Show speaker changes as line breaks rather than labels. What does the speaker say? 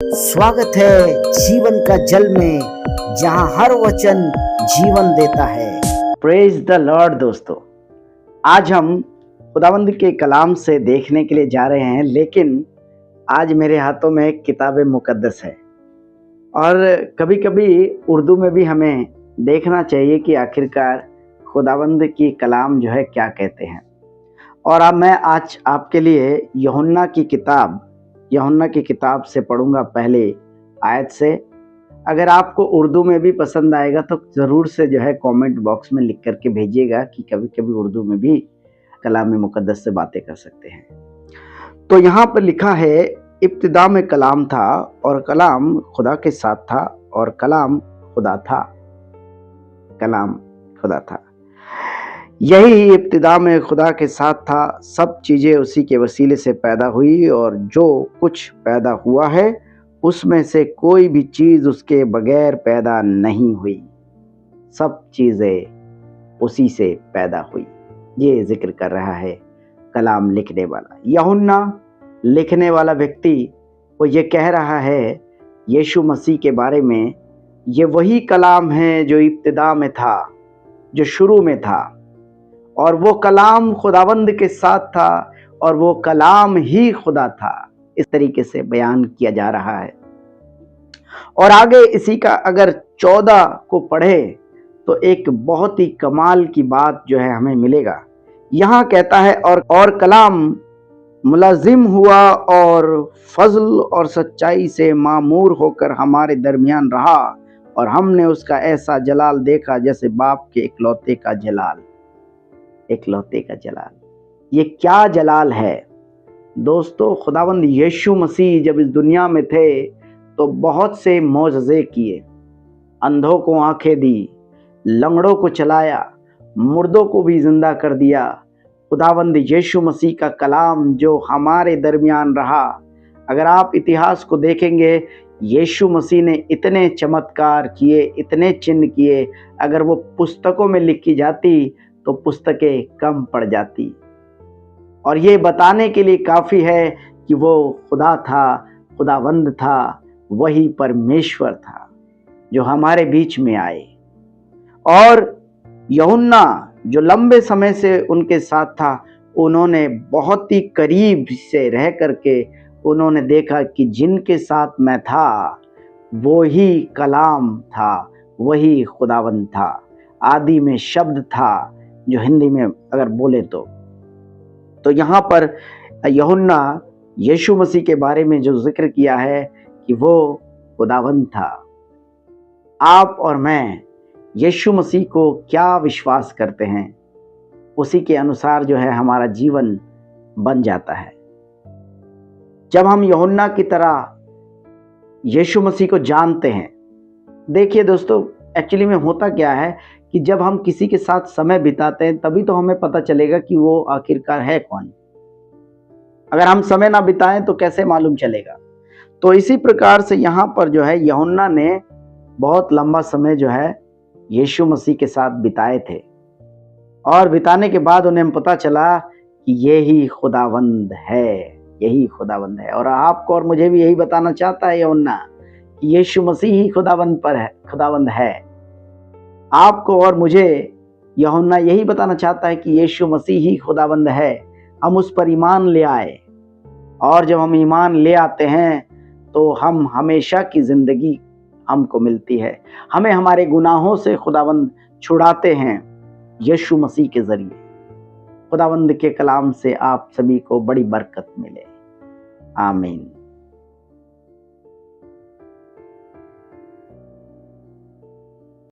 स्वागत है जीवन का जल में, जहां हर वचन जीवन देता है। Praise the Lord. दोस्तों, आज हम खुदावंद के कलाम से देखने के लिए जा रहे हैं, लेकिन आज मेरे हाथों में एक किताब मुकद्दस है और कभी कभी उर्दू में भी हमें देखना चाहिए कि आखिरकार खुदावंद की कलाम जो है क्या कहते हैं। और अब मैं आज आपके लिए यूहन्ना की किताब से पढ़ूंगा पहले आयत से। अगर आपको उर्दू में भी पसंद आएगा तो ज़रूर से जो है कमेंट बॉक्स में लिख करके भेजिएगा कि कभी कभी उर्दू में भी कलाम मुकद्दस से बातें कर सकते हैं। तो यहाँ पर लिखा है, इब्तिदा में कलाम था और कलाम खुदा के साथ था और कलाम खुदा था। यही इब्तिदा में खुदा के साथ था। सब चीज़ें उसी के वसीले से पैदा हुई और जो कुछ पैदा हुआ है उसमें से कोई भी चीज़ उसके बगैर पैदा नहीं हुई। सब चीज़ें उसी से पैदा हुई। ये जिक्र कर रहा है कलाम लिखने वाला, यूहन्ना लिखने वाला व्यक्ति। वो ये कह रहा है यीशु मसीह के बारे में, ये वही कलाम है जो इब्तिदा में था, जो शुरू में था, और वो कलाम खुदावंद के साथ था और वो कलाम ही खुदा था। इस तरीके से बयान किया जा रहा है। और आगे इसी का अगर 14 को पढ़े तो एक बहुत ही कमाल की बात जो है हमें मिलेगा। यहाँ कहता है, और कलाम मुलाजिम हुआ और फजल और सच्चाई से मामूर होकर हमारे दरमियान रहा, और हमने उसका ऐसा जलाल देखा जैसे बाप के इकलौते का जलाल। ये क्या जलाल है दोस्तों? खुदावंद यीशु मसीह जब इस दुनिया में थे तो बहुत से मौजज़े किए। अंधों को आंखें दी, लंगड़ों को चलाया, मुर्दों को भी जिंदा कर दिया। खुदावंद यीशु मसीह का कलाम जो हमारे दरमियान रहा। अगर आप इतिहास को देखेंगे, यीशु मसीह ने इतने चमत्कार किए, इतने चिन्ह किए, अगर वो पुस्तकों में लिखी जाती तो पुस्तकें कम पड़ जाती। और ये बताने के लिए काफ़ी है कि वो खुदा था, खुदावंद था, वही परमेश्वर था जो हमारे बीच में आए। और यूहन्ना जो लंबे समय से उनके साथ था, उन्होंने बहुत ही करीब से रह करके उन्होंने देखा कि जिनके साथ मैं था वो ही कलाम था, वही खुदावंद था। आदि में शब्द था, जो हिंदी में अगर बोले तो यहाँ पर यूहन्ना यीशु मसीह के बारे में जो जिक्र किया है कि वो खुदावंद था। आप और मैं यीशु मसीह को क्या विश्वास करते हैं, उसी के अनुसार जो है हमारा जीवन बन जाता है। जब हम यूहन्ना की तरह यीशु मसीह को जानते हैं, देखिए दोस्तों, एक्चुअली में होता क्या है कि जब हम किसी के साथ समय बिताते हैं तभी तो हमें पता चलेगा कि वो आखिरकार है कौन। अगर हम समय ना बिताएं तो कैसे मालूम चलेगा? तो इसी प्रकार से यहाँ पर जो है यूहन्ना ने बहुत लंबा समय जो है यीशु मसीह के साथ बिताए थे, और बिताने के बाद उन्हें पता चला कि यही खुदावंद है। और आपको और मुझे भी यही बताना चाहता है यूहन्ना कि यीशु मसीह ही खुदावंद है। आपको और मुझे यूहन्ना यही बताना चाहता है कि यीशु मसीह ही खुदावंद है। हम उस पर ईमान ले आए, और जब हम ईमान ले आते हैं तो हम हमेशा की जिंदगी हमको मिलती है। हमें हमारे गुनाहों से खुदावंद छुड़ाते हैं यीशु मसीह के जरिए। खुदावंद के कलाम से आप सभी को बड़ी बरकत मिले। आमीन।